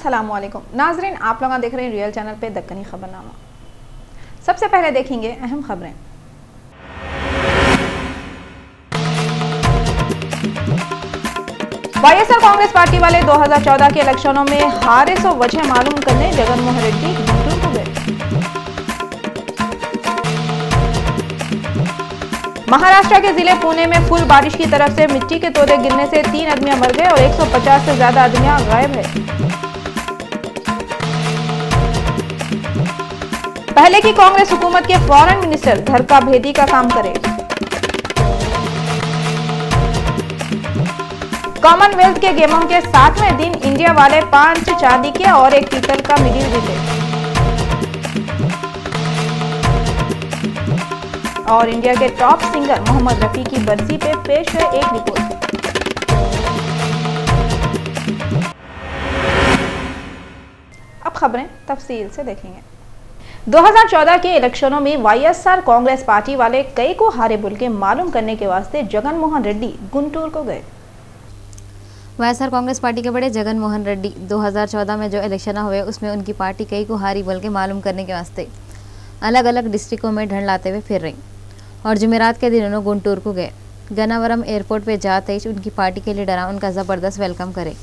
अस्सलामुअलैकुम नाजरीन, आप लोग देख रहे हैं रियल चैनल पे दक्कनी खबरनामा। सबसे पहले देखेंगे अहम खबरें। वाईएसआर कांग्रेस पार्टी वाले 2014 के इलेक्शनों में हारे सो वजह मालूम करने जगनमोहन रेड्डी गुंटूर को गए। महाराष्ट्र के जिले पुणे में फुल बारिश की तरफ से मिट्टी के तोड़े गिरने से 3 आदमी मर गए और 150 से ज्यादा आदमी गायब है। पहले की कांग्रेस हुकूमत के फॉरेन मिनिस्टर घर का भेदी का काम करे। कॉमनवेल्थ के गेमों के 7वें दिन इंडिया वाले 5 चांदी के और 1 पीतल का मेडल जीते। और इंडिया के टॉप सिंगर मोहम्मद रफी की बरसी पे पेश है एक रिपोर्ट। अब खबरें तफसील से देखेंगे। 2014 के इलेक्शनों में वाईएसआर कांग्रेस पार्टी वाले कई को हारे बोल के मालूम करने के वास्ते जगनमोहन रेड्डी गुंटूर को गए। वाईएसआर कांग्रेस पार्टी के बड़े जगनमोहन रेड्डी 2014 में जो इलेक्शन हुए उसमें उनकी पार्टी कई को हारी बोल के मालूम करने के वास्ते अलग अलग डिस्ट्रिक्टों में ढंड लाते हुए फिर रही और जुमेरात के दिन उन्होंने गुंटूर को गए। गनावरम एयरपोर्ट पे जाते ही उनकी पार्टी के लीडर उनका ज़बरदस्त वेलकम करे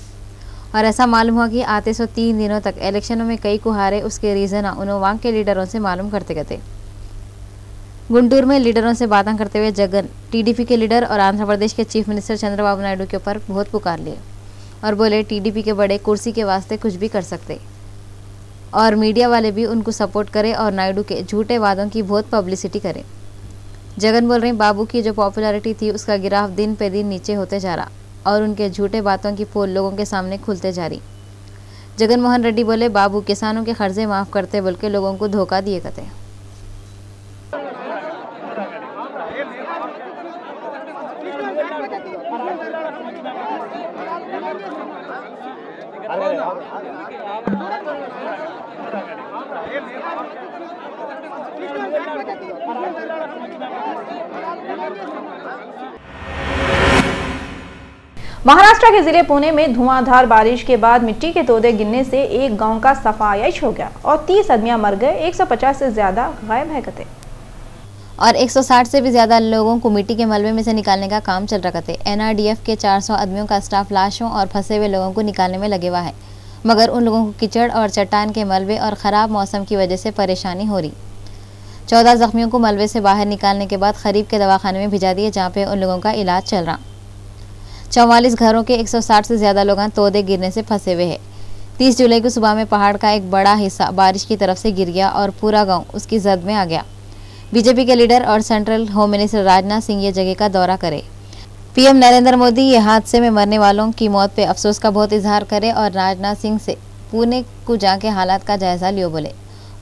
और ऐसा मालूम हुआ कि आते सो 3 दिनों तक इलेक्शनों में कई को हारे उसके रीज़न उन्होंने वहाँ के लीडरों से मालूम करते गए। गुंटूर में लीडरों से बातें करते हुए जगन टीडीपी के लीडर और आंध्र प्रदेश के चीफ मिनिस्टर चंद्रबाबू नायडू के ऊपर बहुत पुकार लिए और बोले टीडीपी के बड़े कुर्सी के वास्ते कुछ भी कर सकते और मीडिया वाले भी उनको सपोर्ट करें और नायडू के झूठे वादों की बहुत पब्लिसिटी करें। जगन बोल रहे बाबू की जो पॉपुलैरिटी थी उसका गिराफ दिन पे दिन नीचे होते जा रहा और उनके झूठे बातों की पोल लोगों के सामने खुलते जा रही। जगनमोहन रेड्डी बोले बाबू किसानों के कर्जे माफ़ करते बोल के लोगों को धोखा दिए करते। महाराष्ट्र के जिले पुणे में धुआंधार बारिश के बाद मिट्टी के तोड़े गिरने से एक गांव का सफायाश हो गया और 30 आदमी मर गए, 150 से ज्यादा गायब है कते और 160 से भी ज्यादा लोगों को मिट्टी के मलबे में से निकालने का काम चल रहा थे। एनआरडीएफ के 400 आदमियों का स्टाफ लाशों और फंसे हुए लोगों को निकालने में लगे हुआ है, मगर उन लोगों को कीचड़ और चट्टान के मलबे और ख़राब मौसम की वजह से परेशानी हो रही। 14 जख्मियों को मलबे से बाहर निकालने के बाद करीब के दवाखाने में भिजा दिए जहाँ पे उन लोगों का इलाज चल रहा। 44 घरों के 160 से ज़्यादा लोग तोड़े गिरने से फंसे हुए हैं। 30 जुलाई को सुबह में पहाड़ का एक बड़ा हिस्सा बारिश की तरफ से गिर गया और पूरा गांव उसकी जद में आ गया। बीजेपी के लीडर और central home minister Rajnath Singh ये जगह का दौरा करे। पीएम नरेंद्र मोदी ये हादसे में मरने वालों की मौत पे अफसोस का बहुत इजहार करे और राजनाथ सिंह से पुणे को जाके हालात का जायजा लियो बोले।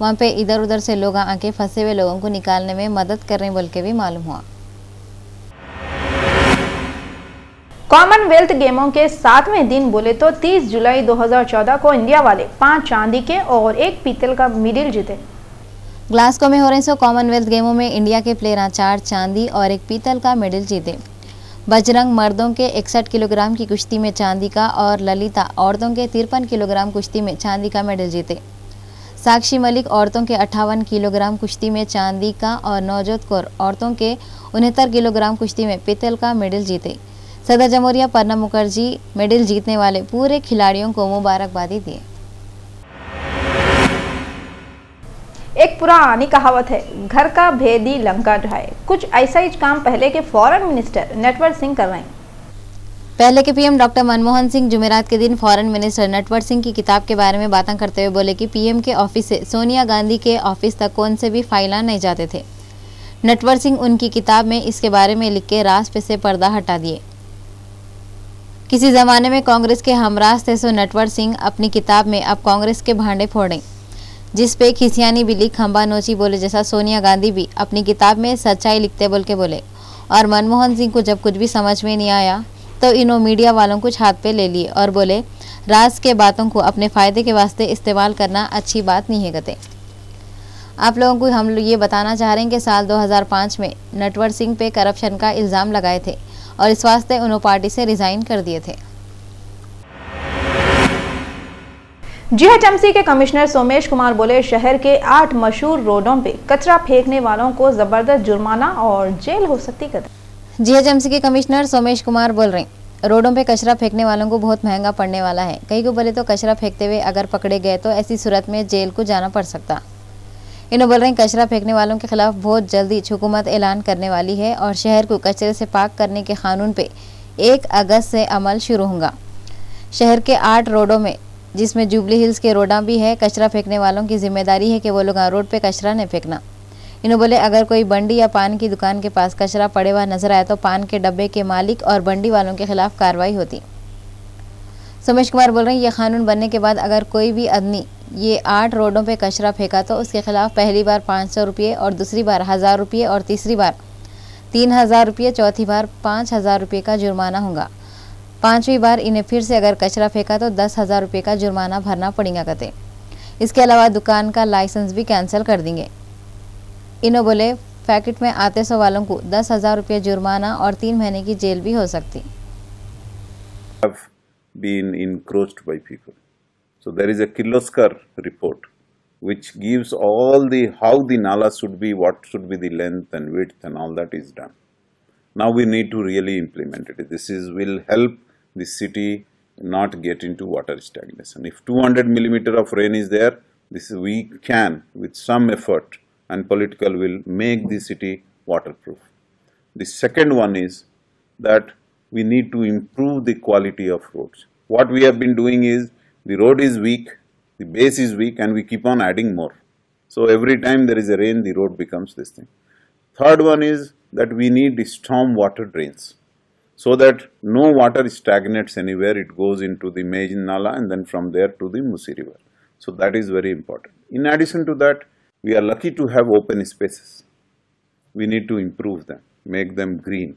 वहाँ पे इधर उधर से लोग आके फंसे हुए लोगों को निकालने में मदद कर रहे बोल के भी मालूम हुआ। कॉमनवेल्थ गेमों के 7वें दिन बोले तो 30 जुलाई 2014 को इंडिया वाले 5 चांदी के और 1 पीतल का मेडल जीते। ग्लासगो में हो रहे कॉमनवेल्थ गेमों में इंडिया के प्लेयर 4 चांदी और 1 पीतल का मेडल जीते। बजरंग मर्दों के 61 किलोग्राम की कुश्ती में चांदी का और ललिता औरतों के 53 किलोग्राम कुश्ती में चांदी का मेडल जीते। साक्षी मलिक औरतों के 58 किलोग्राम कुश्ती में चांदी का और नवजोत कौर औरतों के 69 किलोग्राम कुश्ती में पीतल का मेडल जीते। सदर जमहूरिया प्रणब मुखर्जी मेडल जीतने वाले पूरे खिलाड़ियों को मुबारकबादी दी। एक पुरानी कहावत है, घर का भेदी लंका ढाए। कुछ ऐसा ही काम पहले के फॉरेन मिनिस्टर नटवर सिंह कर रहे हैं। पहले के पीएम डॉक्टर मनमोहन सिंह जुमेरात के दिन फॉरेन मिनिस्टर नटवर सिंह की किताब के बारे में बातें करते हुए बोले कि पीएम के ऑफिस से सोनिया गांधी के ऑफिस तक कौन से भी फाइलां नहीं जाते थे। नटवर सिंह उनकी किताब में इसके बारे में लिख के राज पे से पर्दा हटा दिए। किसी ज़माने में कांग्रेस के हमराज थे सो नटवर सिंह अपनी किताब में अब कांग्रेस के भांडे फोड़े, जिस पे खिसियानी भी लिख खंबा नोची बोले जैसा सोनिया गांधी भी अपनी किताब में सच्चाई लिखते बोल के बोले। और मनमोहन सिंह को जब कुछ भी समझ में नहीं आया तो इन्हों मीडिया वालों कुछ हाथ पे ले लिए और बोले राज के बातों को अपने फ़ायदे के वास्ते इस्तेमाल करना अच्छी बात नहीं है गते। आप लोगों को हम ये बताना चाह रहे हैं कि साल 2005 में नटवर सिंह पे करप्शन का इल्ज़ाम लगाए थे और इस वास्ते उन्होंने पार्टी से रिज़ाइन कर दिए थे। जीएचएमसी के कमिश्नर सोमेश कुमार बोले, शहर के 8 मशहूर रोडों पे कचरा फेंकने वालों को जबरदस्त जुर्माना और जेल हो सकती है। जीएचएमसी के कमिश्नर सोमेश कुमार बोल रहे हैं, रोडों पे कचरा फेंकने वालों को बहुत महंगा पड़ने वाला है। कई को बोले तो कचरा फेंकते हुए अगर पकड़े गए तो ऐसी सूरत में जेल को जाना पड़ सकता। इन्होंने बोल रहे हैं, कचरा फेंकने वालों के खिलाफ बहुत जल्दी हुकूमत ऐलान करने वाली है और शहर को कचरे से पाक करने के कानून पे 1 अगस्त से अमल शुरू होगा। शहर के 8 रोडों में, जिसमें जुबली हिल्स के रोडा भी है, कचरा फेंकने वालों की जिम्मेदारी है कि वो लोग रोड पे कचरा नहीं फेंकना। इन्होंने बोले, अगर कोई बंडी या पान की दुकान के पास कचरा पड़े हुआ नजर आए तो पान के डब्बे के मालिक और बंडी वालों के खिलाफ कार्रवाई होती। सोमेश कुमार बोल रहे हैं, यह कानून बनने के बाद अगर कोई भी आदमी ये 8 रोडों पे कचरा फेंका तो उसके खिलाफ पहली बार 500 रुपये और दूसरी बार 1000 रुपये और तीसरी बार 3000 रुपये, चौथी बार 5000 रुपये का जुर्माना होगा। 5वीं बार इन्हें फिर से अगर कचरा फेंका तो 10,000 रुपये का जुर्माना भरना पड़ेगा कहते। इसके अलावा दुकान का लाइसेंस भी कैंसिल कर देंगे। इन्हों बोले, पैकेट में आते 100 वालों को 10,000 रुपये जुर्माना और 3 महीने की जेल भी हो सकती। Been encroached by people. So there is a Kirloskar report which gives all the how the nala should be, what should be the length and width and all that is done. Now we need to really implement it. This will help the city not get into water stagnation. If 200 millimeter of rain is there, we can with some effort and political will make the city waterproof. The second one is that we need to improve the quality of roads. What we have been doing is, the road is weak, the base is weak, and we keep on adding more. So every time there is a rain, the road becomes this thing. Third one is that we need storm water drains, so that no water stagnates anywhere. It goes into the main nala and then from there to the Musi river. So that is very important. In addition to that, we are lucky to have open spaces. We need to improve them, make them green.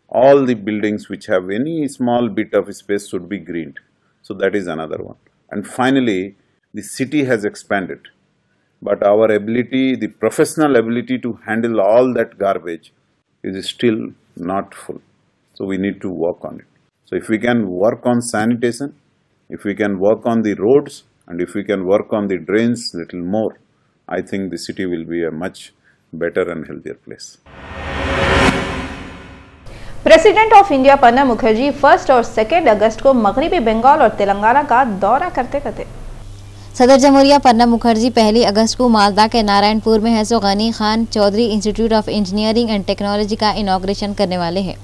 All the buildings which have any small bit of space should be greened. So that is another one. And finally, the city has expanded, but our ability, the professional ability to handle all that garbage is still not full. So we need to work on it. So if we can work on sanitation, if we can work on the roads, and if we can work on the drains little more, I think the city will be a much better and healthier place. President of India Pranab Mukherjee 1 और 2 अगस्त को मगरिबी बंगाल और तेलंगाना का दौरा करते करते। सदर जमहूरिया प्रणब मुखर्जी 1 अगस्त को मालदा के नारायणपुर में हैसो Ghani Khan Choudhury institute of engineering and technology का इनॉग्रेशन करने वाले हैं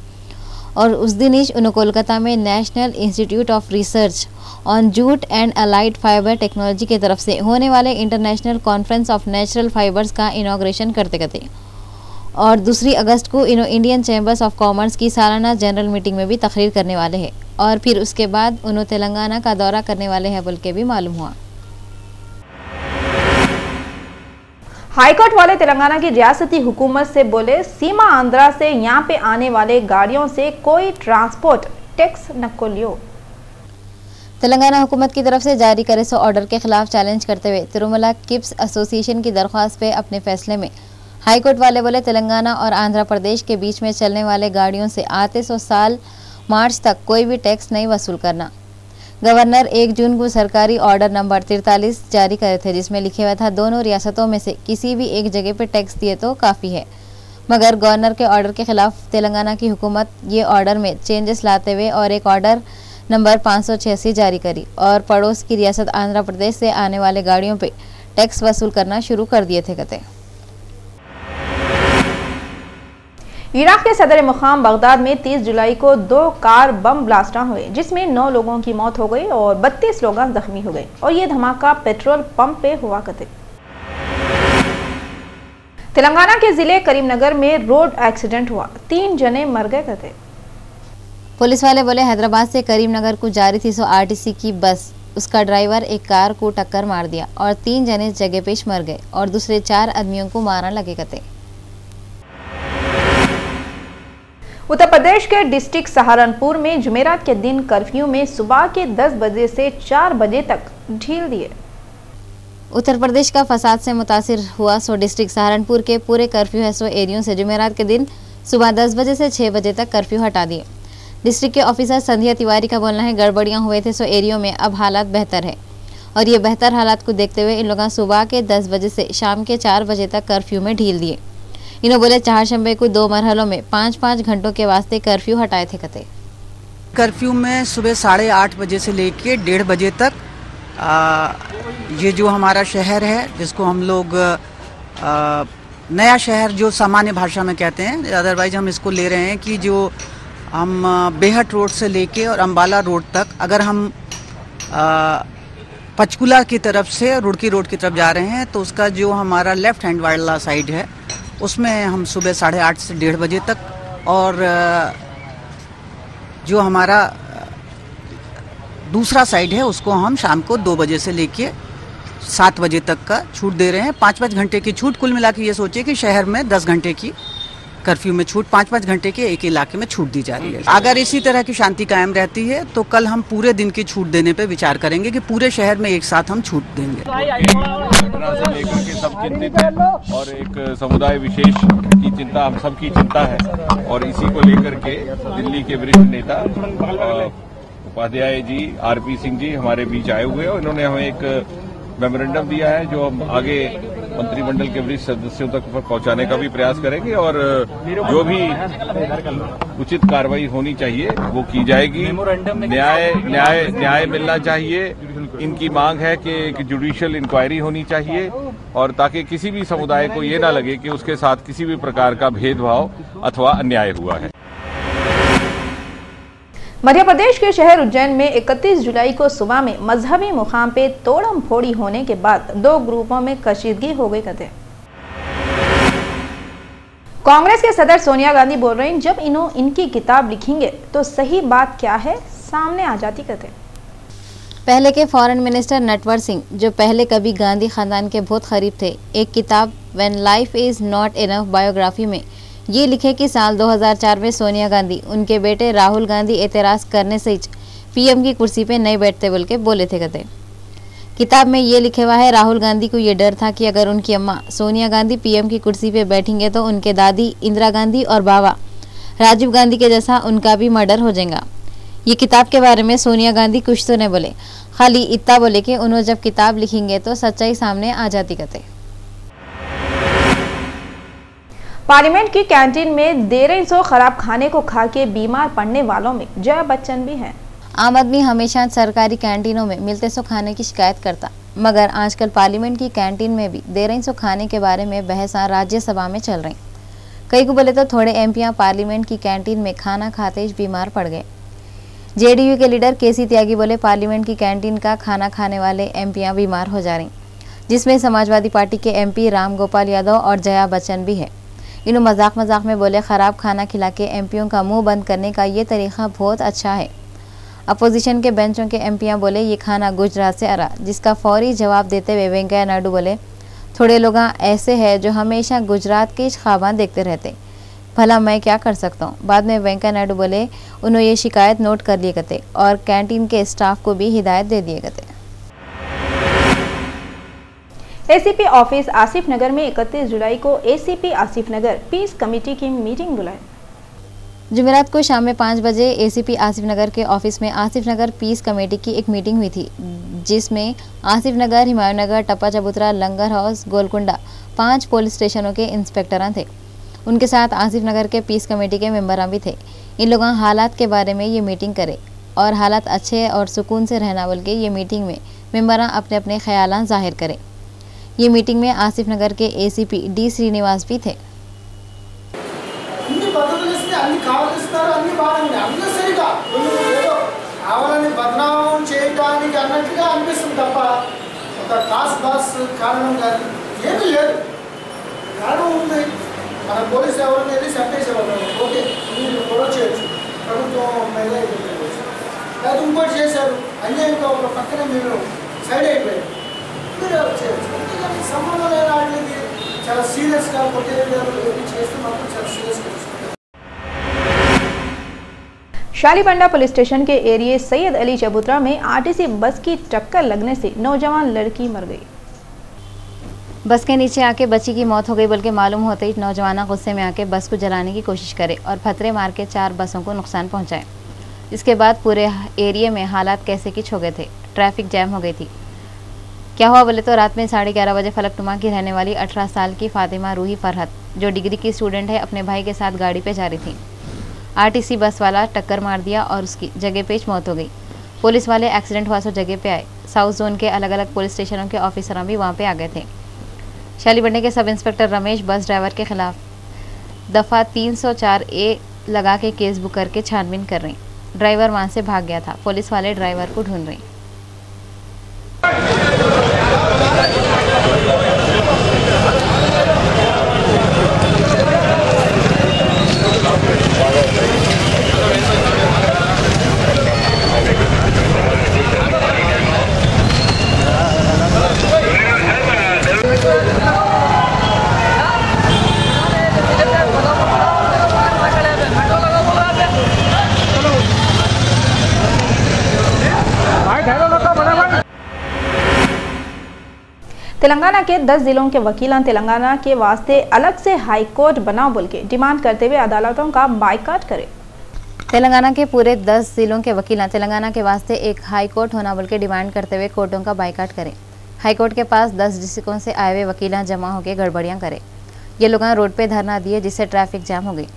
और उस दिन ही उन्हें कोलकाता में national institute of research on jute and allied fibre technology की तरफ से होने वाले international conference of natural fibres का इनॉग्रेशन करते करते और 2 अगस्त को इंडियन चैम्बर्स ऑफ कॉमर्स की सालाना जनरल मीटिंग में भी तकरीर करने वाले हैं और फिर उसके बाद उन्होंने तेलंगाना का दौरा करने वाले हैं बोल के भी मालूम हुआ। हाईकोर्ट वाले तेलंगाना की रियासती हुकूमत से बोले, सीमा आंध्रा से यहां पे आने वाले गाड़ियों से कोई ट्रांसपोर्ट टैक्स न को लियो। तेलंगाना हुकूमत की तरफ से जारी करे सो ऑर्डर के खिलाफ चैलेंज करते हुए तिरुमला किप्स एसोसिएशन की दरख्वास्त पे अपने फैसले में हाईकोर्ट वाले बोले, तेलंगाना और आंध्र प्रदेश के बीच में चलने वाले गाड़ियों से आते 100 साल मार्च तक कोई भी टैक्स नहीं वसूल करना। गवर्नर 1 जून को सरकारी ऑर्डर नंबर 43 जारी करे थे, जिसमें लिखे हुआ था दोनों रियासतों में से किसी भी एक जगह पर टैक्स दिए तो काफ़ी है, मगर गवर्नर के ऑर्डर के खिलाफ तेलंगाना की हुकूमत ये ऑर्डर में चेंजेस लाते हुए और एक ऑर्डर नंबर 586 जारी करी और पड़ोस की रियासत आंध्र प्रदेश से आने वाले गाड़ियों पर टैक्स वसूल करना शुरू कर दिए थे कहते। इराक के सदर मुकाम बगदाद में 30 जुलाई को 2 कार बम ब्लास्ट हुए, जिसमें 9 लोगों की मौत हो गई और 32 लोग जख्मी हो गए और ये धमाका पेट्रोल पंप पे हुआ करते। तेलंगाना के जिले करीमनगर में रोड एक्सीडेंट हुआ, 3 जने मर गए करते। पुलिस वाले बोले, हैदराबाद से करीमनगर को जा रही थी सो आरटीसी की बस, उसका ड्राइवर एक कार को टक्कर मार दिया और 3 जने जगह पेश मर गए और दूसरे 4 आदमियों को मारने लगे कहते। उत्तर प्रदेश के डिस्ट्रिक्ट सहारनपुर में जुमेरात के दिन कर्फ्यू में सुबह के 10 बजे से 4 बजे तक ढील दिए। उत्तर प्रदेश का फसाद से मुतासिर हुआ सो डिस्ट्रिक्ट सहारनपुर के पूरे कर्फ्यू है सो एरियो से जुमेरात के दिन सुबह 10 बजे से 6 बजे तक कर्फ्यू हटा दिए। डिस्ट्रिक्ट के ऑफिसर संध्या तिवारी का बोलना है, गड़बड़ियां हुए थे सो एरियो में अब हालात बेहतर है और ये बेहतर हालात को देखते हुए इन लोगों सुबह के 10 बजे से शाम के 4 बजे तक कर्फ्यू में ढील दिए। इन्हों बोले चारशंबे को 2 मरहलों में 5-5 घंटों के वास्ते कर्फ्यू हटाए थे कते। कर्फ्यू में सुबह 8:30 बजे से लेके 1:30 बजे तक ये जो हमारा शहर है, जिसको हम लोग नया शहर जो सामान्य भाषा में कहते हैं, अदरवाइज हम इसको ले रहे हैं कि जो हम बेहट रोड से लेके और अम्बाला रोड तक, अगर हम पंचकुला की तरफ से रुड़की रोड की तरफ जा रहे हैं तो उसका जो हमारा लेफ्ट हैंड वाला साइड है उसमें हम सुबह 8:30 से 1:30 बजे तक, और जो हमारा दूसरा साइड है उसको हम शाम को 2 बजे से लेके 7 बजे तक का छूट दे रहे हैं। 5-5 घंटे की छूट, कुल मिला के ये सोचिए कि शहर में 10 घंटे की कर्फ्यू में छूट, 5-5 घंटे के एक इलाके में छूट दी जा रही है। अगर इसी तरह की शांति कायम रहती है तो कल हम पूरे दिन की छूट देने पे विचार करेंगे कि पूरे शहर में एक साथ हम छूट देंगे। घटना से लेकर के सब चिंतित हैं और एक समुदाय विशेष की चिंता हम सब की चिंता है, और इसी को लेकर के दिल्ली के वरिष्ठ नेता उपाध्याय जी, आरपी सिंह जी हमारे बीच आए हुए हैं और इन्होंने हमें एक मेमोरेंडम दिया है जो हम आगे मंत्रिमंडल के वरिष्ठ सदस्यों तक पहुंचाने का भी प्रयास करेंगे, और जो भी उचित कार्रवाई होनी चाहिए वो की जाएगी। न्याय मिलना चाहिए। इनकी मांग है कि जुडिशियल इंक्वायरी होनी चाहिए, और ताकि किसी भी समुदाय को ये ना लगे कि उसके साथ किसी भी प्रकार का भेदभाव अथवा अन्याय हुआ है। मध्य प्रदेश के शहर उज्जैन में 31 जुलाई को सुबह में मजहबी मुकाम पे तोड़म फोड़ी होने के बाद 2 ग्रुपों में कशीदगी हो गई कहते। कांग्रेस के सदर सोनिया गांधी बोल रही, जब इनकी किताब लिखेंगे तो सही बात क्या है सामने आ जाती कहते। पहले के फॉरेन मिनिस्टर नटवर सिंह, जो पहले कभी गांधी खानदान के बहुत करीब थे, एक किताब when life is not enough biography में ये लिखे कि साल 2004 में सोनिया गांधी उनके बेटे राहुल गांधी एतराज़ करने से पीएम की कुर्सी पे नहीं बैठते बोल के बोले थे कहते। किताब में ये लिखे हुआ है, राहुल गांधी को ये डर था कि अगर उनकी अम्मा सोनिया गांधी पीएम की कुर्सी पे बैठेंगे तो उनके दादी इंदिरा गांधी और बाबा राजीव गांधी के जैसा उनका भी मर्डर हो जाएगा। ये किताब के बारे में सोनिया गांधी कुछ तो नहीं बोले, खाली इतना बोले कि उन्होंने जब किताब लिखेंगे तो सच्चाई सामने आ जाती कहते। पार्लियामेंट की कैंटीन में देर सो खराब खाने को खा के बीमार पड़ने वालों में जया बच्चन भी हैं। आम आदमी हमेशा सरकारी कैंटीनों में मिलते सो खाने की शिकायत करता, मगर आजकल पार्लियामेंट की कैंटीन में भी देर सो खाने के बारे में बहसा राज्यसभा में चल रही। कई को बोले तो थोड़े एमपियां पार्लियामेंट की कैंटीन में खाना खाते ही बीमार पड़ गए। जेडीयू के लीडर केसी त्यागी बोले पार्लियामेंट की कैंटीन का खाना खाने वाले एमपियां बीमार हो जा रही, जिसमें समाजवादी पार्टी के एमपी राम गोपाल यादव और जया बच्चन भी है। इन्हों मजाक में बोले खराब खाना खिला के एमपियों का मुंह बंद करने का ये तरीका बहुत अच्छा है। अपोजिशन के बेंचों के एमपियां बोले ये खाना गुजरात से आ रहा, जिसका फौरी जवाब देते हुए वेंकैया नायडू बोले थोड़े लोग ऐसे हैं जो हमेशा गुजरात के ख्वाब देखते रहते, भला मैं क्या कर सकता हूँ। बाद में वेंकैया नायडू बोले उन्होंने ये शिकायत नोट कर लिए गए और कैंटीन के स्टाफ को भी हिदायत दे दिए गए। एसीपी ऑफिस आसिफ नगर में 31 जुलाई को एसीपी आसिफ नगर पीस कमेटी की मीटिंग बुलाई। जुमेरात को शाम में 5 बजे एसीपी आसिफ नगर के ऑफिस में आसिफ नगर पीस कमेटी की एक मीटिंग हुई थी, जिसमें आसिफ नगर, हिमायू नगर, टप्पा चबूतरा, लंगर हाउस, गोलकुंडा 5 पुलिस स्टेशनों के इंस्पेक्टर थे। उनके साथ आसिफ नगर के पीस कमेटी के मेंबर भी थे। इन लोगों हालात के बारे में ये मीटिंग करे और हालात अच्छे और सुकून से रहना बोल के ये मीटिंग में मेंबर अपने अपने ख्याल जाहिर करे। ये मीटिंग में आसिफ नगर के एसीपी डी श्रीनिवास भी थे। शालीबंडा पुलिस स्टेशन के एरिया सैयद अली चबूतरा में आरटीसी बस की टक्कर लगने से नौजवान लड़की मर गई। बस के नीचे आके बच्ची की मौत हो गई, बल्कि मालूम होते ही नौजवान गुस्से में आके बस को जलाने की कोशिश करे और फतरे मार के 4 बसों को नुकसान पहुंचाए। इसके बाद पूरे एरिया में हालात कैसे किच हो गए थे, ट्रैफिक जैम हो गई थी। क्या हुआ बोले तो रात में 11:30 बजे फलकनुमा की रहने वाली 18 साल की फातिमा रूही फरहत, जो डिग्री की स्टूडेंट है, अपने भाई के साथ गाड़ी पे जा रही थी। आरटीसी बस वाला टक्कर मार दिया और उसकी जगह पे मौत हो गई। पुलिस वाले एक्सीडेंट हुआ सो जगह पे आए। साउथ जोन के अलग अलग पुलिस स्टेशनों के ऑफिसर भी वहाँ पे आ गए थे। शालीबंडे के sub inspector Ramesh bus driver के खिलाफ दफ़ा 304A लगा के केस बुक करके छानबीन कर रही। ड्राइवर वहाँ से भाग गया था। पुलिस वाले ड्राइवर को ढूंढ रही। तेलंगाना के 10 जिलों के वकीलान तेलंगाना के वास्ते अलग से हाई कोर्ट बनाओ बोल के डिमांड करते हुए अदालतों का बायकॉट करे। तेलंगाना के पूरे 10 जिलों के वकीलान तेलंगाना के वास्ते एक हाई कोर्ट होना बोल के डिमांड करते हुए कोर्टों का बायकॉट करें। हाई कोर्ट के पास 10 डिस्ट्रिक्टों से आए हुए वकीलान जमा होकर गड़बड़ियां करे। ये लोग रोड पे धरना दिए, जिससे ट्रैफिक जाम हो गई।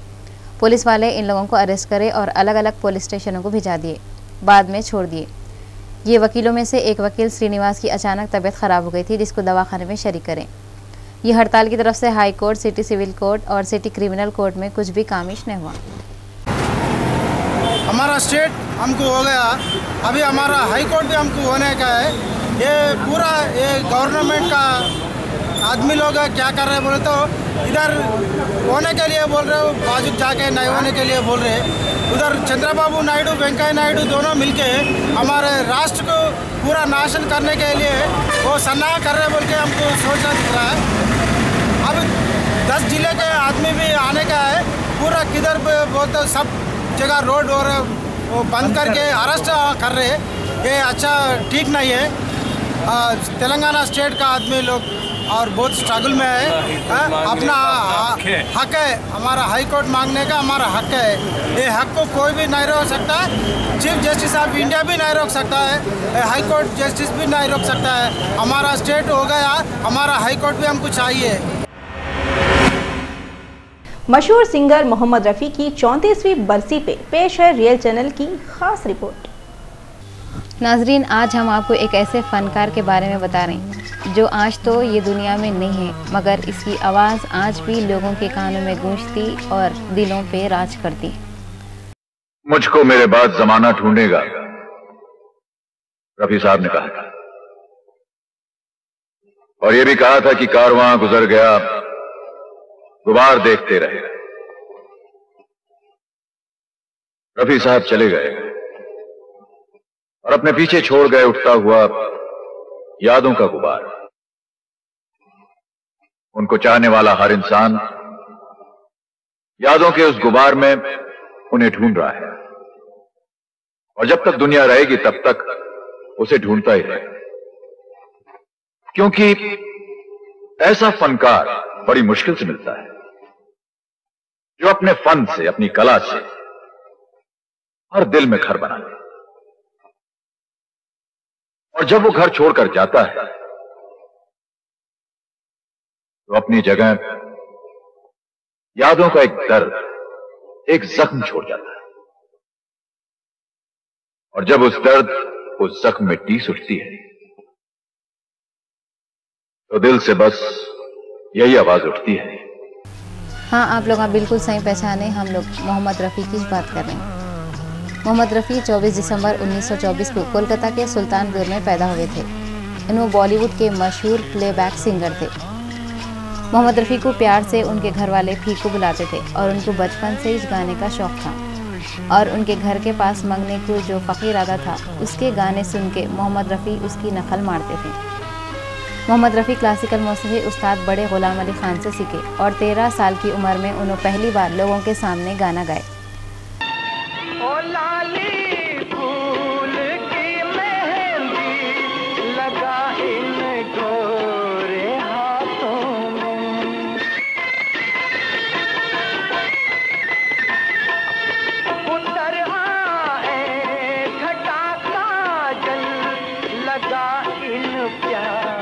पुलिस वाले इन लोगों को अरेस्ट करे और अलग अलग पुलिस स्टेशनों को भिजा दिए, बाद में छोड़ दिए। ये वकीलों में से एक वकील श्रीनिवास की अचानक तबीयत खराब हो गई थी, जिसको दवाखाने में शरीक करें। ये हड़ताल की तरफ से high court, city civil court और सिटी क्रिमिनल कोर्ट में कुछ भी कामिश नहीं हुआ। हमारा स्टेट हमको हो गया, अभी हमारा हाई कोर्ट भी हमको होने का है। ये पूरा ये गवर्नमेंट का आदमी लोग क्या कर रहे हैं बोले तो इधर होने के लिए बोल रहे हो, बाजू जाके नहीं होने के लिए बोल रहे। उधर चंद्रबाबू नायडू, वेंकैया नायडू दोनों मिलके हमारे राष्ट्र को पूरा नाशन करने के लिए वो सन्नाह कर रहे बोल के हमको सोचना दिख रहा है। अब 10 जिले के आदमी भी आने का है, पूरा किधर बोलते सब जगह रोड और वो बंद करके अरेस्ट कर रहे। ये अच्छा ठीक नहीं है। तेलंगाना स्टेट का आदमी लोग और बहुत स्ट्रगल में है। अपना हक है, हमारा हाई कोर्ट मांगने का हमारा हक है। ये हक को कोई भी नहीं रोक सकता। चीफ जस्टिस ऑफ इंडिया भी नहीं रोक सकता है, हाई कोर्ट जस्टिस भी नहीं रोक सकता है। हमारा स्टेट हो गया, हमारा हाई कोर्ट भी हमको चाहिए। मशहूर सिंगर मोहम्मद रफ़ी की 34वीं बरसी पे पेश है रियल चैनल की खास रिपोर्ट। नाजरीन, आज हम आपको एक ऐसे फनकार के बारे में बता रहे हैं जो आज तो ये दुनिया में नहीं है, मगर इसकी आवाज़ आज भी लोगों के कानों में गूंजती और दिलों पे राज करती। मुझको मेरे बाद जमाना ढूंढेगा, रफी साहब ने कहा था। और ये भी कहा था कि कारवां गुजर गया, गुबार देखते रहे। रफी साहब चले गए और अपने पीछे छोड़ गए उठता हुआ यादों का गुबार। उनको चाहने वाला हर इंसान यादों के उस गुबार में उन्हें ढूंढ रहा है, और जब तक दुनिया रहेगी तब तक उसे ढूंढता ही रहेगा। क्योंकि ऐसा फनकार बड़ी मुश्किल से मिलता है जो अपने फन से, अपनी कला से हर दिल में घर बना ले। और जब वो घर छोड़कर जाता है तो अपनी जगह यादों का एक दर्द, एक जख्म छोड़ जाता है। और जब उस दर्द, उस जख्म में टीस उठती है तो दिल से बस यही आवाज उठती है। हाँ, आप लोग बिल्कुल सही पहचाने, हम लोग मोहम्मद रफ़ी की बात कर रहे हैं। मोहम्मद रफ़ी 24 दिसंबर 1924 को कोलकाता के सुल्तानपुर में पैदा हुए थे। इन्होंने बॉलीवुड के मशहूर प्लेबैक सिंगर थे। मोहम्मद रफ़ी को प्यार से उनके घर वाले फीकू बुलाते थे और उनको बचपन से इस गाने का शौक़ था। और उनके घर के पास मंगने को जो फ़कीर आता था, उसके गाने सुन के मोहम्मद रफ़ी उसकी नकल मारते थे। मोहम्मद रफ़ी क्लासिकल मौसीकी उस्ताद बड़े गुलाम अली खान से सीखे और 13 साल की उम्र में उन्होंने पहली बार लोगों के सामने गाना गाए। ओ लाली फूल की मेहंदी लगा इन गोरे हाथों में, उतर आए घटा काजल लगा इन प्यार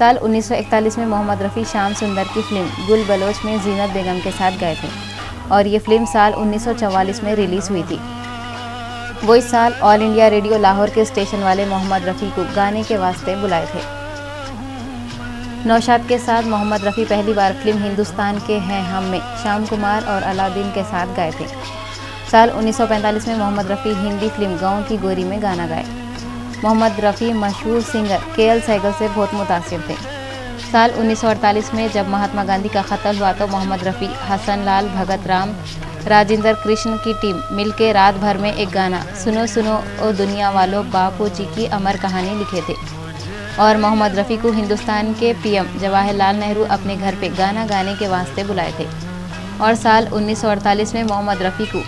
साल 1941 में मोहम्मद रफ़ी श्याम सुंदर की फिल्म गुल बलोच में जीनत बेगम के साथ गए थे और ये फिल्म साल 1944 में रिलीज़ हुई थी। वो इस साल ऑल इंडिया रेडियो लाहौर के स्टेशन वाले मोहम्मद रफ़ी को गाने के वास्ते बुलाए थे। नौशाद के साथ मोहम्मद रफ़ी पहली बार फिल्म हिंदुस्तान के हैं हम में श्याम कुमार और अलाउद्दीन के साथ गाए थे। साल 1945 में मोहम्मद रफ़ी हिंदी फिल्म गाँव की गोरी में गाना गाए। मोहम्मद रफ़ी मशहूर सिंगर के.एल. सहगल से बहुत मुतासिर थे। साल 1948 में जब महात्मा गांधी का कत्ल हुआ तो मोहम्मद रफ़ी, हसन लाल भगत राम, राजेंद्र कृष्ण की टीम मिलकर रात भर में एक गाना सुनो सुनो ओ दुनिया वालों बापू जी की अमर कहानी लिखे थे और मोहम्मद रफ़ी को हिंदुस्तान के पीएम जवाहरलाल नेहरू अपने घर पे गाना गाने के वास्ते बुलाए थे और साल 1948 में मोहम्मद रफ़ी को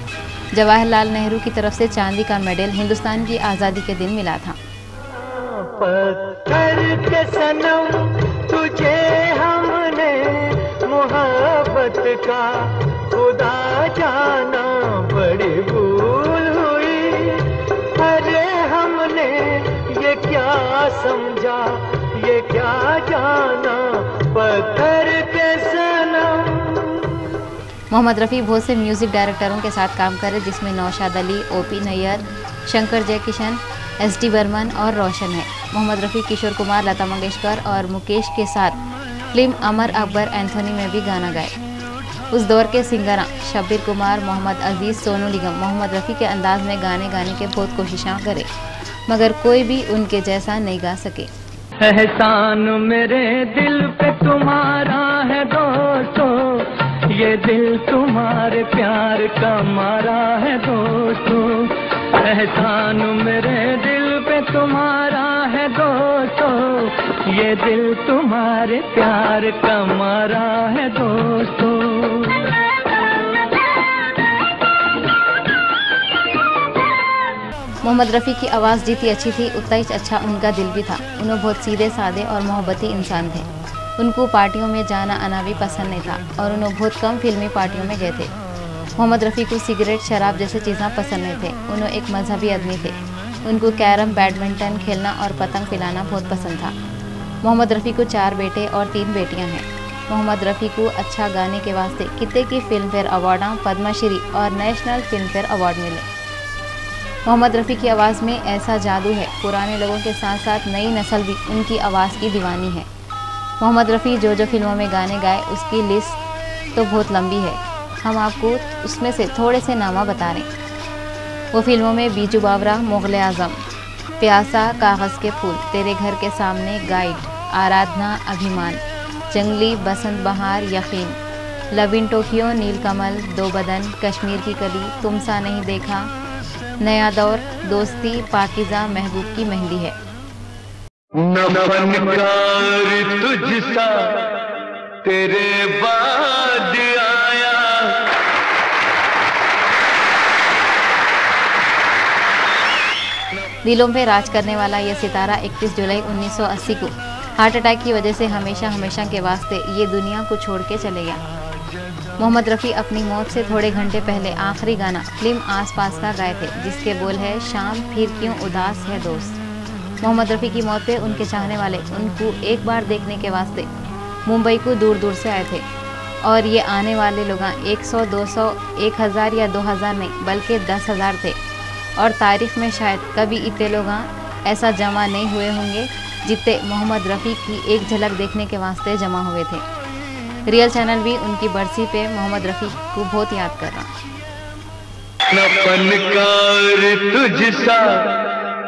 जवाहरलाल नेहरू की तरफ से चांदी का मेडल हिंदुस्तान की आज़ादी के दिन मिला था। पत्थर के सनम तुझे हमने मोहब्बत का खुदा जाना बड़ी भूल हुई। अरे हमने ये क्या समझा ये क्या जाना पत्थर के सनम। मोहम्मद रफ़ी बहुत से म्यूज़िक डायरेक्टरों के साथ काम करे जिसमें नौशाद अली, ओ.पी. नैयर, शंकर जयकिशन, एस.डी. बर्मन और रोशन है। मोहम्मद रफ़ी किशोर कुमार, लता मंगेशकर और मुकेश के साथ फिल्म अमर अकबर एंथोनी में भी गाना गाए। उस दौर के सिंगरां शब्बीर कुमार, मोहम्मद अजीज़, सोनू निगम मोहम्मद रफ़ी के अंदाज में गाने गाने के बहुत कोशिशें करे मगर कोई भी उनके जैसा नहीं गा सके। एहसान मेरे दिल पे तुम्हारा है दोस्तों, ये दिल तुम्हारे प्यार का मारा है दोस्तों। एहसान मेरे दिल पे तुम्हारा है दोस्तों, ये दिल तुम्हारे प्यार का मारा है दोस्तों। मोहम्मद रफ़ी की आवाज़ जितनी अच्छी थी उतना ही अच्छा उनका दिल भी था। उन्हें बहुत सीधे सादे और मोहब्बती इंसान थे। उनको पार्टियों में जाना आना भी पसंद नहीं था और उन्हें बहुत कम फिल्मी पार्टियों में गए थे। मोहम्मद रफ़ी को सिगरेट, शराब जैसे चीज़ें पसंद नहीं थे। उन्हें एक मजहबी आदमी थे। उनको कैरम, बैडमिंटन खेलना और पतंग फिलाना बहुत पसंद था। मोहम्मद रफ़ी को 4 बेटे और 3 बेटियाँ हैं। मोहम्मद रफ़ी को अच्छा गाने के वास्ते कितने की फिल्म फेयर अवार्ड, पद्मश्री और नेशनल फिल्म फेयर अवार्ड मिले। मोहम्मद रफ़ी की आवाज़ में ऐसा जादू है, पुराने लोगों के साथ साथ नई नस्ल भी उनकी आवाज़ की दीवानी है। मोहम्मद रफ़ी जो जो फिल्मों में गाने गाए उसकी लिस्ट तो बहुत लंबी है। हम आपको उसमें से थोड़े से नामा बता रहे हैं। वो फिल्मों में बीजू बावरा, मुग़ल आज़म, प्यासा, कागज़ के फूल, तेरे घर के सामने, गाइड, आराधना, अभिमान, जंगली, बसंत बहार, यकीन, लव इन टोक्यो, नीलकमल, दो बदन, कश्मीर की कली, तुम सा नहीं देखा, नया दौर, दोस्ती, पाकिज़ा, महबूब की मेहंदी है। न फनकार तुझसा तेरे बाद आया, दिलों पे राज करने वाला यह सितारा 31 जुलाई 1980 को हार्ट अटैक की वजह से हमेशा हमेशा के वास्ते ये दुनिया को छोड़ के चले गया। मोहम्मद रफ़ी अपनी मौत से थोड़े घंटे पहले आखिरी गाना फिल्म आस पास का गाए थे जिसके बोल है शाम फिर क्यों उदास है दोस्त। मोहम्मद रफ़ी की मौत पे उनके चाहने वाले उनको एक बार देखने के वास्ते मुंबई को दूर दूर से आए थे और ये आने वाले लोग 100, 200, 1000 या 2000 नहीं बल्कि 10,000 थे और तारीख में शायद कभी इतने लोग ऐसा जमा नहीं हुए होंगे जितने मोहम्मद रफ़ी की एक झलक देखने के वास्ते जमा हुए थे। रियल चैनल भी उनकी बरसी पे मोहम्मद रफ़ी को बहुत याद कर रहा। न फनकार तुझसा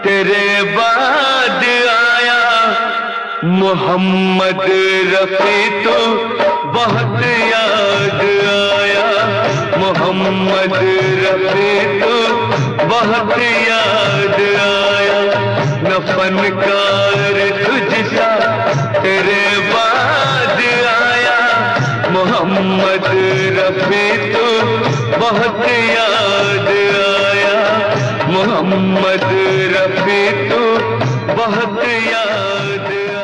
तेरे बाद आया, मोहम्मद रफ़ी तो बहुत याद आया, मोहम्मद रफ़ी तो बहुत याद आया। न फनकार तुझसा तेरे बाद आया, मोहम्मद रफ़ी तो बहुत याद आया, मोहम्मद रफ़ी तो बहुत याद आया।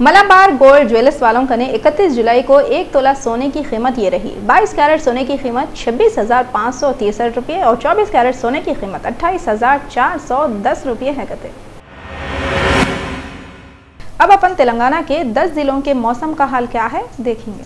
मलाबार गोल्ड ज्वेलर्स वालों का ने 31 जुलाई को 1 तोला सोने की कीमत ये रही। 22 कैरेट सोने की कीमत 26,563 रुपये और 24 कैरेट सोने की कीमत 28,410 रुपये है। कहते अब अपन तेलंगाना के 10 जिलों के मौसम का हाल क्या है देखेंगे।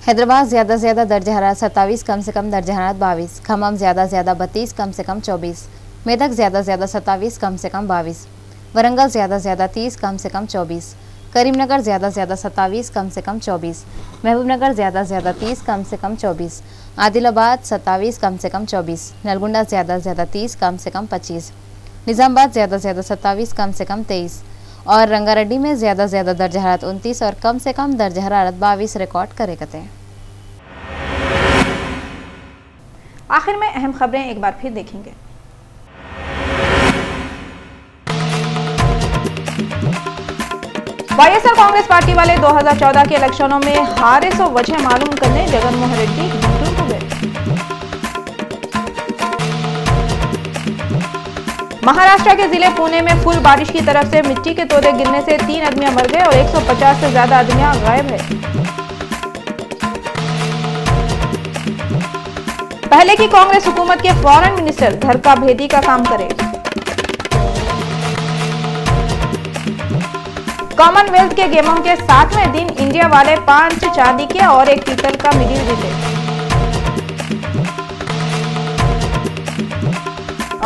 हैदराबाद ज्यादा से ज्यादा दर्ज हरारत 27, कम से कम दर्ज हरारत 22। खम्मम ज्यादा से ज्यादा 32, कम से कम 24। मेदक ज्यादा से ज्यादा 27, कम से कम 22। वरंगल ज्यादा से ज्यादा 30, कम से कम 24। करीमनगर ज्यादा से ज्यादा 27, कम से कम 24। महबूबनगर ज्यादा से ज्यादा 30, कम से कम 24। आदिलाबाद 27, कम से कम 24। नलगुंडा ज्यादा से ज्यादा 30, कम से कम 25। निजामाबाद ज्यादा से ज्यादा 27, कम से कम 23 और रंगारेड्डी में ज्यादा से ज्यादा दर्ज हरारत 29 और कम से कम दर्ज हरारत 22 रिकॉर्ड करे गए। आखिर में अहम खबरें एक बार फिर देखेंगे। वाईएसआर कांग्रेस पार्टी वाले 2014 के इलेक्शनों में हारे सो वजह मालूम करने जगनमोहन रेड्डी गुंटूर को गए। महाराष्ट्र के जिले पुणे में फुल बारिश की तरफ से मिट्टी के तोड़े गिरने से 3 आदमी मर गए और 150 से ज्यादा आदमी गायब है। पहले की कांग्रेस हुकूमत के फॉरेन मिनिस्टर घर का भेदी का काम करे। कॉमनवेल्थ के गेमों के 7वें दिन इंडिया वाले 5 चांदी के और 1 पीतल का मेडल जीते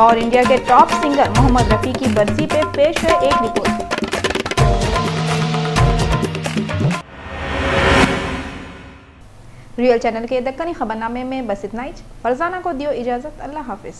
और इंडिया के टॉप सिंगर मोहम्मद रफी की बरसी पे पेश है एक रिपोर्ट। रियल चैनल के दक्कनी खबरनामे में बस इतना ही। फरजाना को दियो इजाजत। अल्लाह हाफिज।